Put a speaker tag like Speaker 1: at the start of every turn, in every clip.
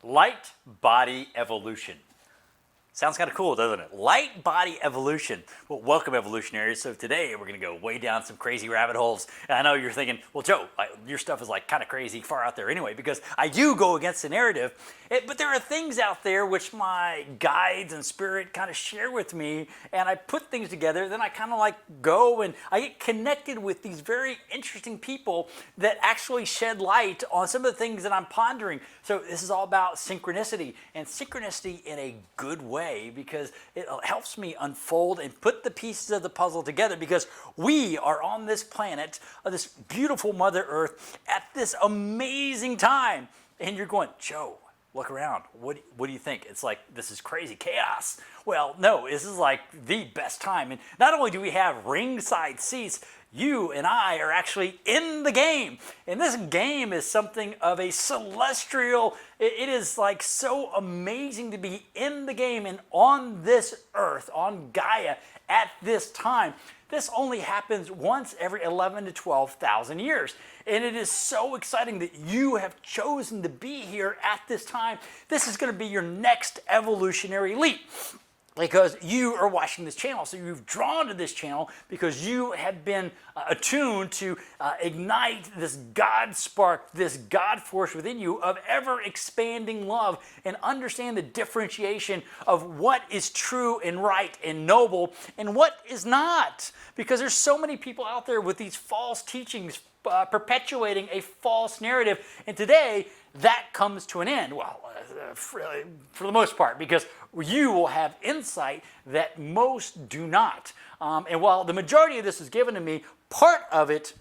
Speaker 1: Light body evolution. Sounds kind of cool, doesn't it? Light body evolution. Well, welcome evolutionaries. So today we're going to go way down some crazy rabbit holes. And I know you're thinking, well, Joe, your stuff is like kind of crazy far out there anyway, because I do go against the narrative. But there are things out there which my guides and spirit kind of share with me, and I put things together. Then I kind of like go and I get connected with these very interesting people that actually shed light on some of the things that I'm pondering. So this is all about synchronicity, and synchronicity in a good way, because it helps me unfold and put the pieces of the puzzle together, because we are on this planet, this beautiful Mother Earth, at this amazing time. And you're going, Joe, look around. What do you think? It's like, this is crazy chaos. Well, no, this is like the best time. And not only do we have ringside seats, you and I are actually in the game. And this game is something of a celestial, it is like so amazing to be in the game and on this earth, on Gaia, at this time. This only happens once every 11 to 12,000 years. And it is so exciting that you have chosen to be here at this time. This is going to be your next evolutionary leap, because you are watching this channel. So you've drawn to this channel because you have been attuned to ignite this God spark, this God force within you of ever expanding love, and understand the differentiation of what is true and right and noble and what is not. Because there's so many people out there with these false teachings perpetuating a false narrative. And today, that comes to an end. Well, for the most part, because you will have insight that most do not. And while the majority of this was given to me, part of it,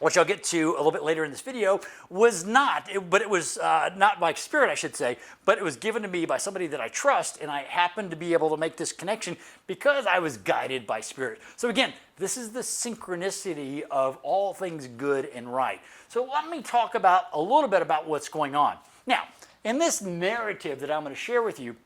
Speaker 1: which I'll get to a little bit later in this video, was not. But it was not by spirit, I should say, but it was given to me by somebody that I trust, and I happened to be able to make this connection because I was guided by spirit. So again, this is the synchronicity of all things good and right. So let me talk about a little bit about what's going on. Now, in this narrative that I'm going to share with you,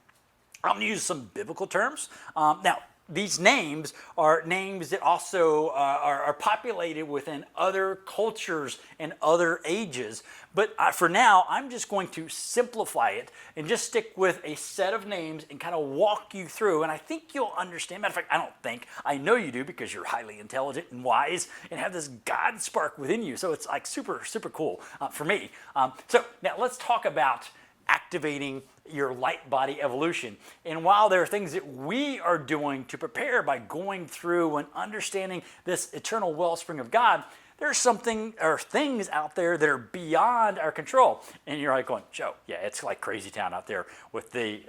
Speaker 1: I'm going to use some biblical terms. Now, these names are names that also are populated within other cultures and other ages. But for now, I'm just going to simplify it and just stick with a set of names and kind of walk you through. And I think you'll understand. Matter of fact, I don't think. I know you do, because you're highly intelligent and wise and have this God spark within you. So it's like super, super cool for me. So now let's talk about activating your light body evolution. And while there are things that we are doing to prepare by going through and understanding this eternal wellspring of God, there's something or things out there that are beyond our control. And you're like going, Joe, yeah, it's like crazy town out there with the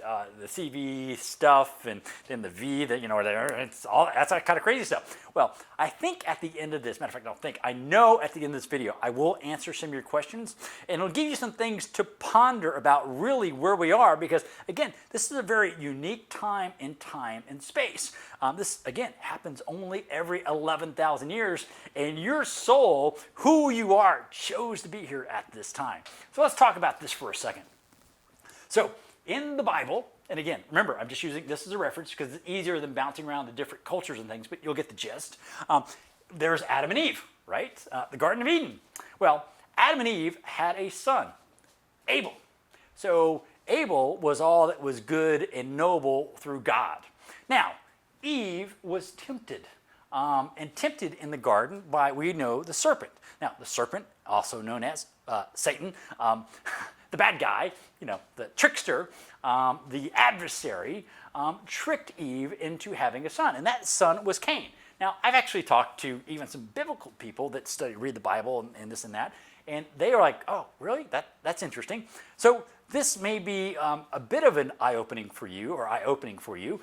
Speaker 1: CV stuff and then the V that, you know, it's all that's that kind of crazy stuff. Well, I think at the end of this, matter of fact, I don't think, I know at the end of this video, I will answer some of your questions, and it'll give you some things to ponder about really where we are, because again, this is a very unique time and space. This, again, happens only every 11,000 years, and your soul, who you are, chose to be here at this time. So let's talk about this for a second. So in the Bible, and again, remember, I'm just using this as a reference because it's easier than bouncing around the different cultures and things, but you'll get the gist. There's Adam and Eve, right? The Garden of Eden. Well, Adam and Eve had a son, Abel. So Abel was all that was good and noble through God. Now, Eve was tempted, and tempted in the garden by, we know, the serpent. Now, the serpent, also known as Satan, the bad guy, you know, the trickster, the adversary, tricked Eve into having a son, and that son was Cain. Now, I've actually talked to even some biblical people that read the Bible and this and that, and they are like, oh, really? That's interesting. So this may be a bit of an eye-opening for you,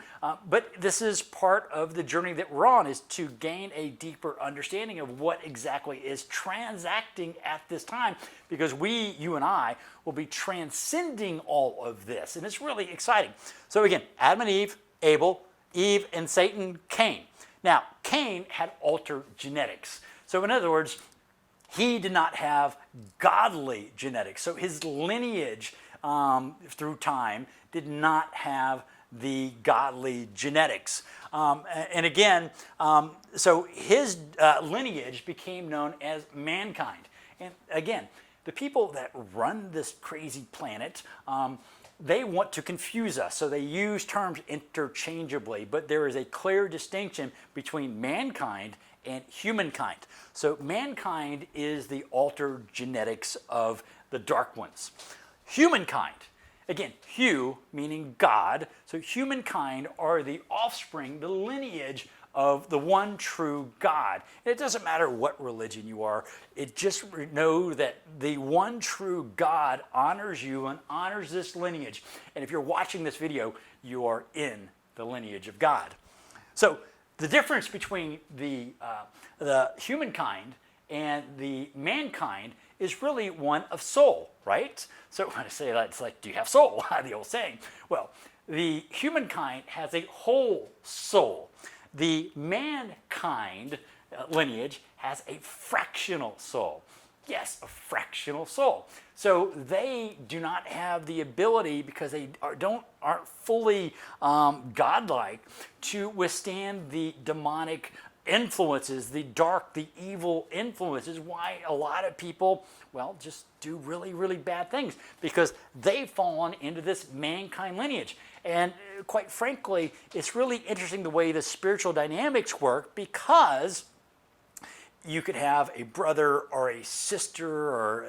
Speaker 1: but this is part of the journey that we're on, is to gain a deeper understanding of what exactly is transacting at this time, because you and I, will be transcending all of this, and it's really exciting. So again, Adam and Eve, Abel, Eve and Satan, Cain. Now, Cain had altered genetics. So in other words, he did not have godly genetics. So his lineage through time did not have the godly genetics. And again, so his lineage became known as mankind. And again, the people that run this crazy planet, they want to confuse us. So they use terms interchangeably, but there is a clear distinction between mankind and humankind. So mankind is the altered genetics of the dark ones. Humankind, again, Hu meaning God, so humankind are the offspring, the lineage of the one true God. And it doesn't matter what religion you are, it just know that the one true God honors you and honors this lineage. And if you're watching this video, you are in the lineage of God. So the difference between the humankind and the mankind is really one of soul, right? So when I say that, it's like, do you have soul? The old saying. Well, the humankind has a whole soul. The mankind lineage has a fractional soul. Yes, a fractional soul. So they do not have the ability, because they aren't fully godlike, to withstand the demonic influences, the dark, the evil influences. Why a lot of people, well, just do really, really bad things, because they've fallen into this mankind lineage. And quite frankly, it's really interesting the way the spiritual dynamics work, because you could have a brother or a sister or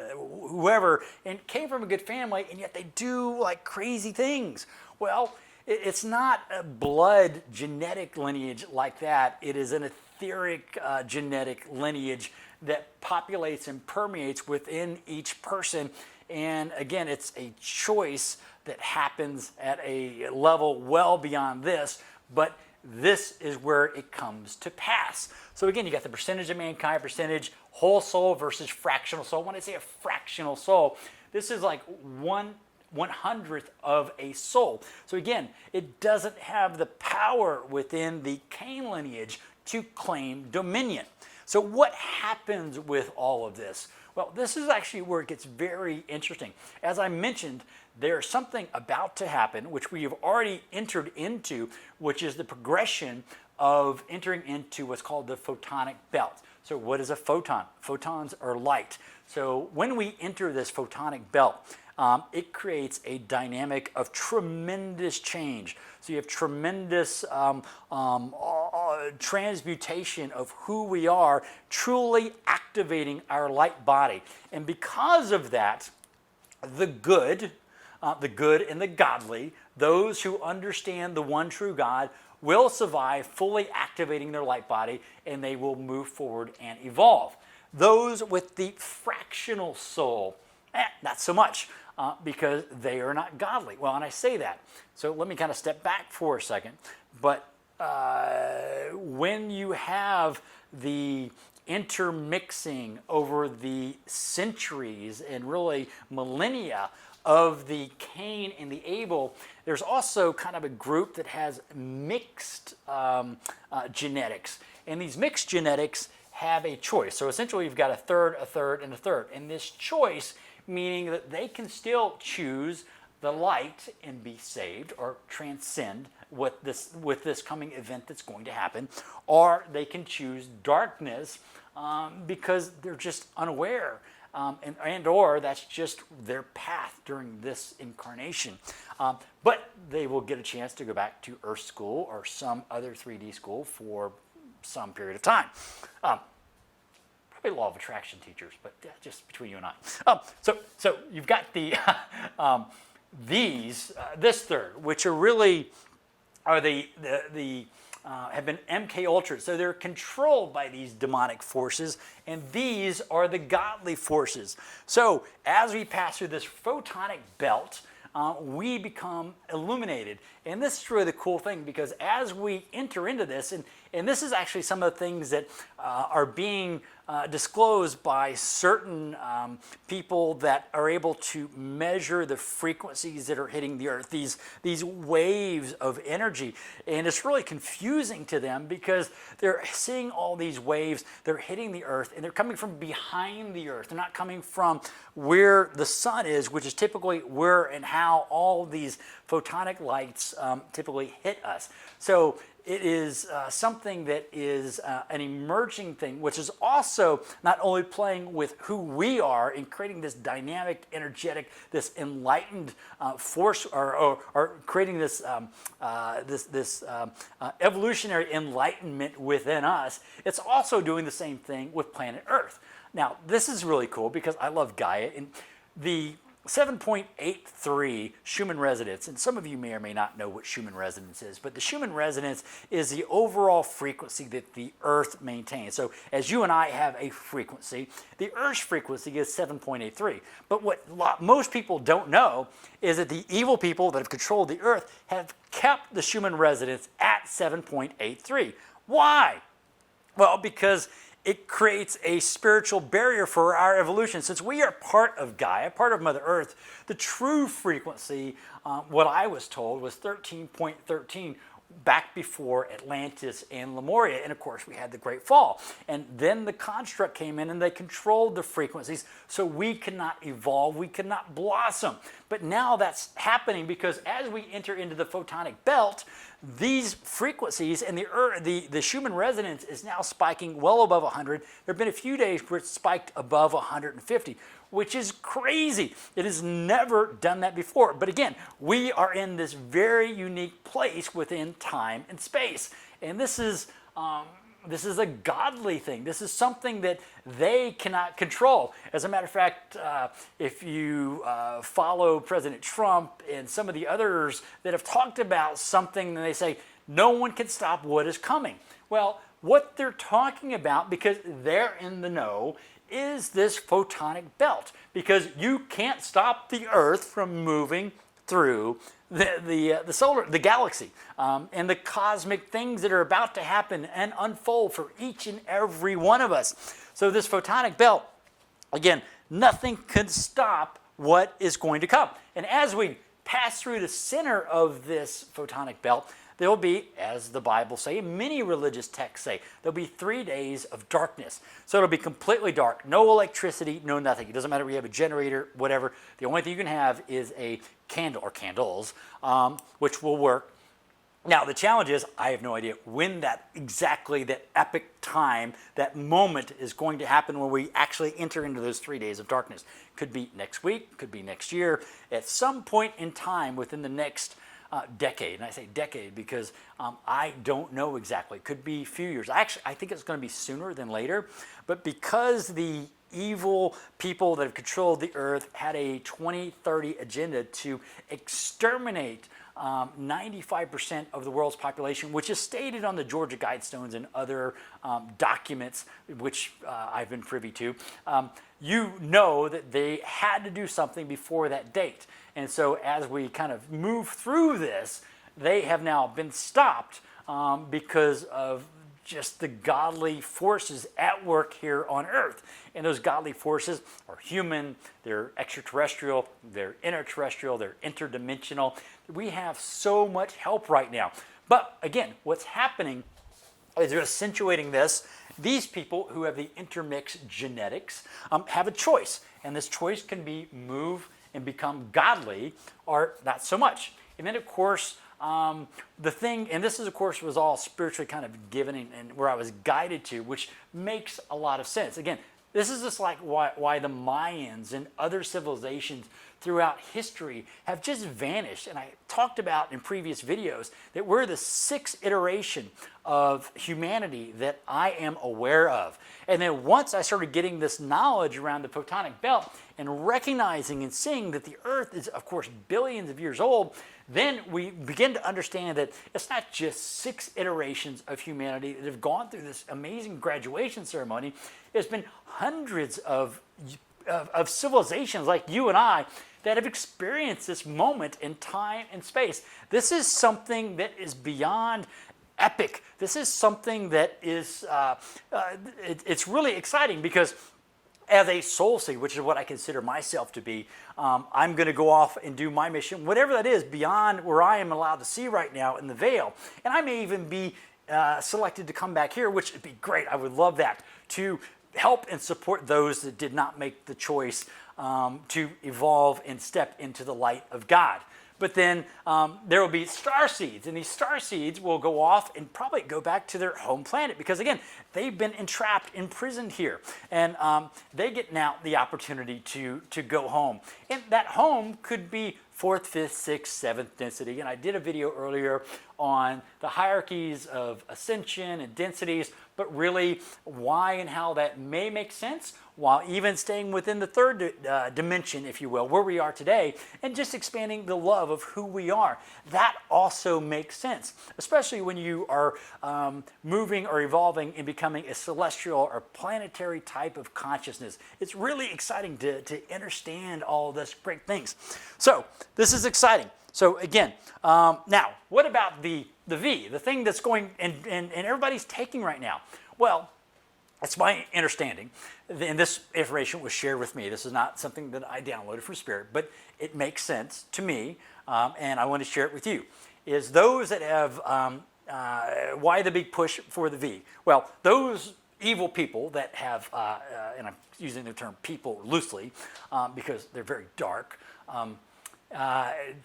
Speaker 1: whoever and came from a good family, and yet they do like crazy things. Well, it's not a blood genetic lineage like that. It is an etheric genetic lineage that populates and permeates within each person. And again, it's a choice that happens at a level well beyond this, but this is where it comes to pass. So again, you got the percentage of mankind, percentage whole soul versus fractional soul. When I say a fractional soul, this is like 1/100th of a soul. So again, it doesn't have the power within the Cain lineage to claim dominion. So what happens with all of this? Well, this is actually where it gets very interesting. As I mentioned, there's something about to happen, which we have already entered into, which is the progression of entering into what's called the Photonic Belt. So what is a photon? Photons are light. So when we enter this Photonic Belt, it creates a dynamic of tremendous change. So you have tremendous transmutation of who we are, truly activating our light body. And because of that, the good and the godly, those who understand the one true God, will survive, fully activating their light body, and they will move forward and evolve. Those with the fractional soul, not so much, because they are not godly. Well, and I say that, so let me kind of step back for a second. But when you have the intermixing over the centuries and really millennia of the Cain and the Abel, there's also kind of a group that has mixed genetics. And these mixed genetics have a choice. So essentially you've got a third, a third, and a third. And this choice, meaning that they can still choose the light and be saved or transcend with this coming event that's going to happen, or they can choose darkness because they're just unaware, and or that's just their path during this incarnation. But they will get a chance to go back to Earth school or some other 3D school for some period of time. Probably law of attraction teachers, but just between you and I. So you've got the this third, which are really have been MK Ultra. So they're controlled by these demonic forces, and these are the godly forces. So as we pass through this photonic belt, we become illuminated. And this is really the cool thing, because as we enter into this, and this is actually some of the things that are being disclosed by certain people that are able to measure the frequencies that are hitting the earth, these waves of energy. And it's really confusing to them, because they're seeing all these waves, they're hitting the earth, and they're coming from behind the earth. They're not coming from where the sun is, which is typically where and how all these photonic lights typically hit us. So it is something that is an emerging thing, which is also not only playing with who we are in creating this dynamic, energetic, this enlightened force, or creating this evolutionary enlightenment within us. It's also doing the same thing with planet Earth. Now, this is really cool because I love Gaia. And the 7.83 Schumann resonance, and some of you may or may not know what Schumann resonance is, but the Schumann resonance is the overall frequency that the Earth maintains. So as you and I have a frequency, the Earth's frequency is 7.83. But what most people don't know is that the evil people that have controlled the Earth have kept the Schumann resonance at 7.83. Why? Well, because it creates a spiritual barrier for our evolution. Since we are part of Gaia, part of Mother Earth, the true frequency, what I was told, was 13.13 back before Atlantis and Lemuria. And of course, we had the Great Fall. And then the construct came in and they controlled the frequencies, so we could not evolve, we could not blossom. But now that's happening because as we enter into the Photonic Belt, these frequencies and the Schumann resonance is now spiking well above 100. There have been a few days where it's spiked above 150, which is crazy. It has never done that before. But again, we are in this very unique place within time and space. And this is a godly thing. This is something that they cannot control. As a matter of fact, if you follow President Trump and some of the others that have talked about something, and they say, no one can stop what is coming. Well, what they're talking about, because they're in the know, is this photonic belt. Because you can't stop the Earth from moving through the galaxy, and the cosmic things that are about to happen and unfold for each and every one of us. So this photonic belt, again, nothing can stop what is going to come. And as we pass through the center of this photonic belt, there will be, as the Bible say, many religious texts say, there'll be 3 days of darkness. So it'll be completely dark, no electricity, no nothing. It doesn't matter if you have a generator, whatever. The only thing you can have is a candle or candles, which will work. Now, the challenge is, I have no idea when that epic time, that moment is going to happen when we actually enter into those 3 days of darkness. Could be next week, could be next year, at some point in time within the next decade. And I say decade because I don't know exactly. It could be a few years. I think it's going to be sooner than later. But because the evil people that have controlled the earth had a 2030 agenda to exterminate 95% of the world's population, which is stated on the Georgia Guidestones and other documents which I've been privy to, you know that they had to do something before that date. And so as we kind of move through this, they have now been stopped because of just the godly forces at work here on Earth. And those godly forces are human, they're extraterrestrial, they're interterrestrial, they're interdimensional. We have so much help right now. But again, what's happening is they're accentuating this. These people who have the intermixed genetics have a choice. And this choice can be move and become godly or not so much. And then, of course, the thing, and this is, of course, was all spiritually kind of given and where I was guided to, which makes a lot of sense. Again, this is just like why the Mayans and other civilizations throughout history have just vanished. And I talked about in previous videos that we're the sixth iteration of humanity that I am aware of. And then once I started getting this knowledge around the Photonic Belt and recognizing and seeing that the Earth is, of course, billions of years old, then we begin to understand that it's not just six iterations of humanity that have gone through this amazing graduation ceremony. There's been hundreds of civilizations like you and I that have experienced this moment in time and space. This is something that is beyond epic. This is something that is, it's really exciting because as a soul seed, which is what I consider myself to be, I'm going to go off and do my mission, whatever that is, beyond where I am allowed to see right now in the veil. And I may even be selected to come back here, which would be great. I would love that, to help and support those that did not make the choice to evolve and step into the light of God. But then there will be star seeds, and these star seeds will go off and probably go back to their home planet because, again, they've been entrapped, imprisoned here. And they get now the opportunity to go home. And that home could be 4th, 5th, 6th, 7th density. And I did a video earlier on the hierarchies of ascension and densities, but really why and how that may make sense while even staying within the 3rd dimension, if you will, where we are today, and just expanding the love of who we are. That also makes sense, especially when you are moving or evolving and becoming a celestial or planetary type of consciousness. It's really exciting to understand all of this great things. So this is exciting. So again, now, what about the V, the thing that's going and everybody's taking right now? Well, that's my understanding, and this information was shared with me. This is not something that I downloaded from Spirit, but it makes sense to me, and I want to share it with you, is those that have, why the big push for the V? Well, those evil people that have, and I'm using the term people loosely because they're very dark,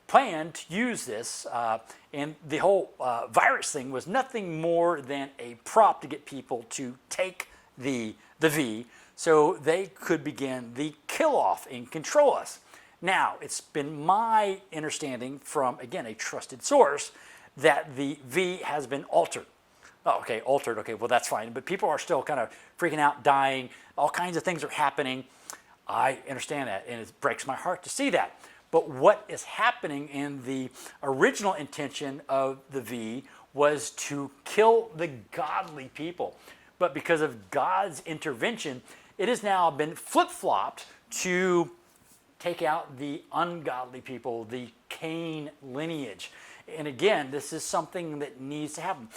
Speaker 1: planned to use this, and the whole virus thing was nothing more than a prop to get people to take the V so they could begin the kill-off and control us. Now, it's been my understanding from, again, a trusted source that the V has been altered. Oh, okay, altered, okay, well, that's fine. But people are still kind of freaking out, dying. All kinds of things are happening. I understand that, and it breaks my heart to see that. But what is happening in the original intention of the V was to kill the godly people. But because of God's intervention, it has now been flip-flopped to take out the ungodly people, the Cain lineage. And again, this is something that needs to happen.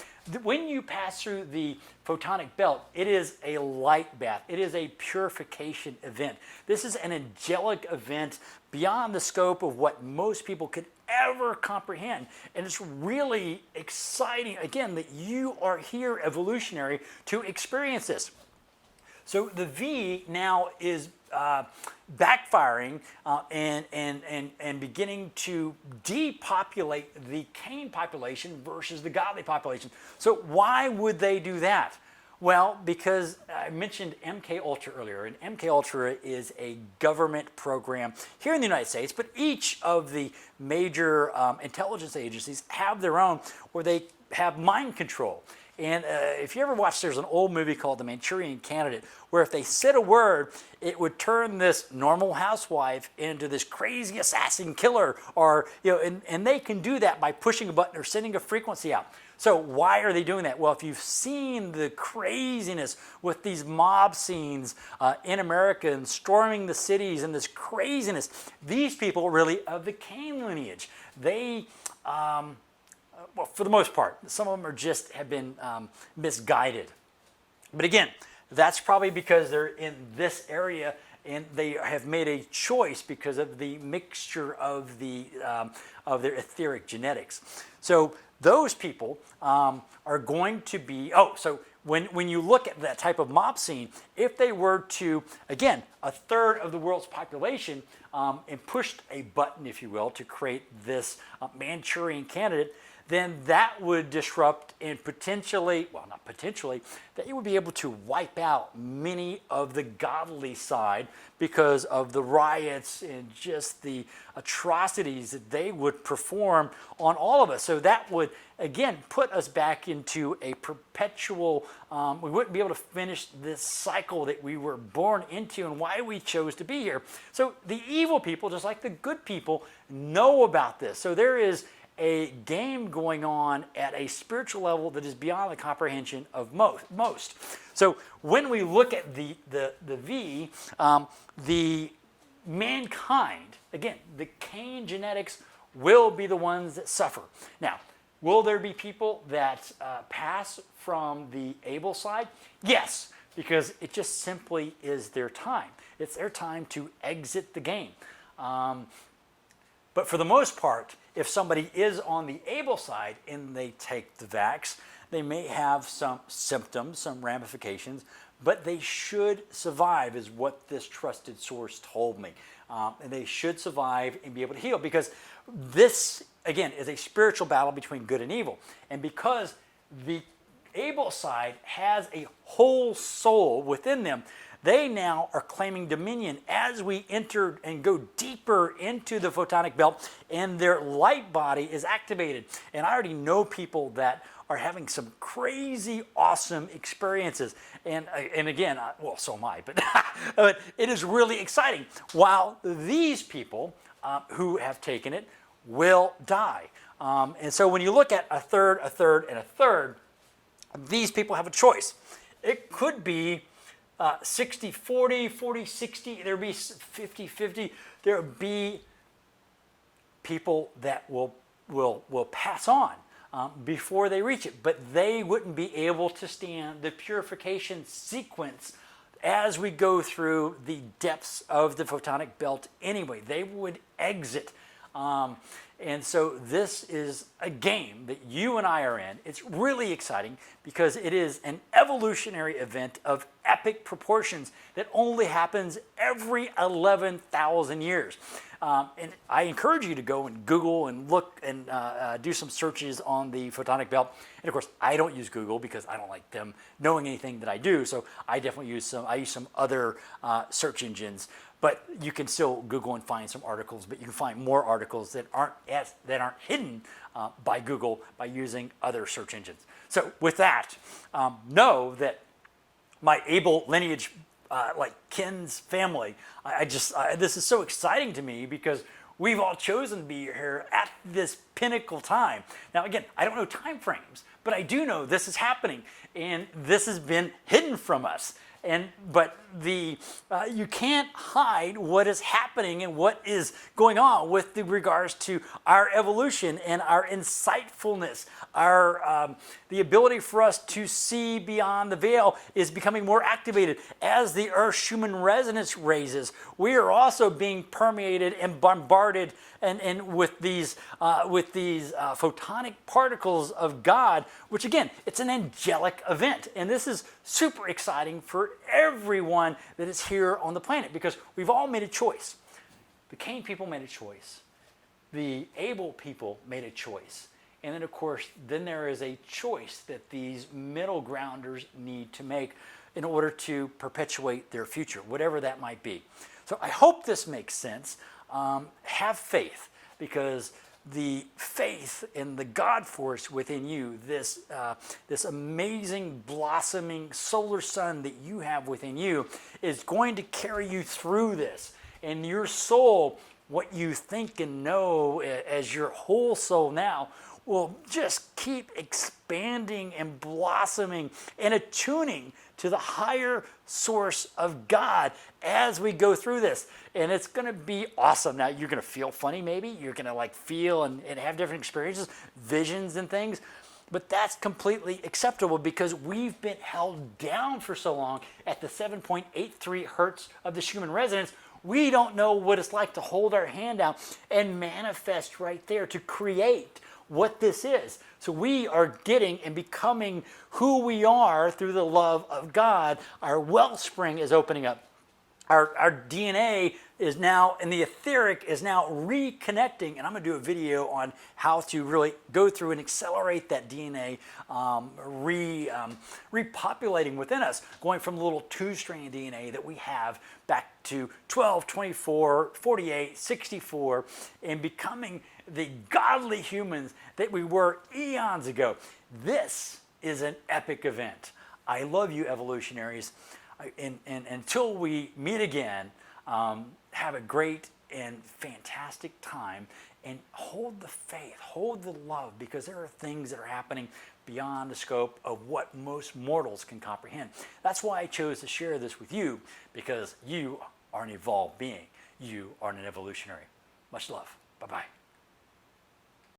Speaker 1: When you pass through the Photonic Belt, it is a light bath. It is a purification event. This is an angelic event beyond the scope of what most people could ever comprehend. And it's really exciting, again, that you are here, evolutionary, to experience this. So the V now is backfiring and beginning to depopulate the Cain population versus the godly population. So why would they do that? Well, because I mentioned MK Ultra earlier, and MK Ultra is a government program here in the United States, but each of the major intelligence agencies have their own where they have mind control. And if you ever watch, there's an old movie called The Manchurian Candidate, where if they said a word, it would turn this normal housewife into this crazy assassin killer, or and they can do that by pushing a button or sending a frequency out. So why are they doing that? Well, if you've seen the craziness with these mob scenes in America and storming the cities and this craziness, these people really of the Cain lineage, they well, for the most part, some of them are just have been misguided. But again, that's probably because they're in this area and they have made a choice because of the mixture of their etheric genetics. So those people are going to be, so when you look at that type of mob scene, if they were to, again, 1/3 of the world's population and pushed a button, if you will, to create this Manchurian Candidate, then that would disrupt and potentially, well, not potentially, that you would be able to wipe out many of the godly side because of the riots and just the atrocities that they would perform on all of us. So that would, again, put us back into a perpetual, we wouldn't be able to finish this cycle that we were born into and why we chose to be here. So the evil people, just like the good people, know about this. So there is a game going on at a spiritual level that is beyond the comprehension of most. So when we look at the V, the mankind, again, the Cain genetics will be the ones that suffer. Now, will there be people that pass from the Abel side? Yes, because it just simply is their time. It's their time to exit the game. But for the most part, if somebody is on the Abel side and they take the vax, they may have some symptoms, some ramifications, but they should survive is what this trusted source told me. and they should survive and be able to heal, because this, again, is a spiritual battle between good and evil. And because the Abel side has a whole soul within them, they now are claiming dominion as we enter and go deeper into the Photonic Belt, and their light body is activated. And I already know people that are having some crazy, awesome experiences. And again, well, so am I, but it is really exciting. While these people who have taken it will die. And so when you look at a third, and a third, these people have a choice. It could be 60-40, 40-60, there would be 50-50. There would be people that will pass on before they reach it, but they wouldn't be able to stand the purification sequence as we go through the depths of the Photonic Belt anyway. They would exit. And so this is a game that you and I are in. It's really exciting because it is an evolutionary event of epic proportions that only happens every 11,000 years. And I encourage you to go and Google and look and do some searches on the Photonic Belt. And of course, I don't use Google because I don't like them knowing anything that I do. So I definitely use some other search engines. But you can still Google and find some articles, but you can find more articles that aren't hidden by Google by using other search engines. So with that, know that my Abel lineage, like Ken's family, this is so exciting to me because we've all chosen to be here at this pinnacle time. Now again, I don't know time frames, but I do know this is happening, and this has been hidden from us. But you can't hide what is happening and what is going on with regards to our evolution and our insightfulness. The ability for us to see beyond the veil is becoming more activated as the Earth's Schumann resonance raises. We are also being permeated and bombarded and with these photonic particles of God, which again, it's an angelic event. And this is super exciting for everyone that is here on the planet because we've all made a choice. The Cain people made a choice. The Abel people made a choice. And then of course, then there is a choice that these middle grounders need to make in order to perpetuate their future, whatever that might be. So I hope this makes sense. Have faith, because the faith in the God force within you, this amazing blossoming solar sun that you have within you, is going to carry you through this. And your soul, what you think and know as your whole soul now, will just keep expanding and blossoming and attuning to the higher source of God as we go through this. And it's going to be awesome. Now, you're going to feel funny maybe. You're going to like feel and have different experiences, visions and things. But that's completely acceptable because we've been held down for so long at the 7.83 hertz of the Schumann resonance. We don't know what it's like to hold our hand out and manifest right there to create what this is. So we are getting and becoming who we are through the love of God. Our wellspring is opening up. Our DNA is now, and the etheric is now reconnecting, and I'm going to do a video on how to really go through and accelerate that DNA repopulating within us, going from the little 2-strand DNA that we have back to 12, 24, 48, 64, and becoming the godly humans that we were eons ago. This is an epic event. I love you, evolutionaries. And until we meet again, have a great and fantastic time, and hold the faith, hold the love, because there are things that are happening beyond the scope of what most mortals can comprehend. That's why I chose to share this with you, because you are an evolved being. You are an evolutionary. Much love. Bye-bye.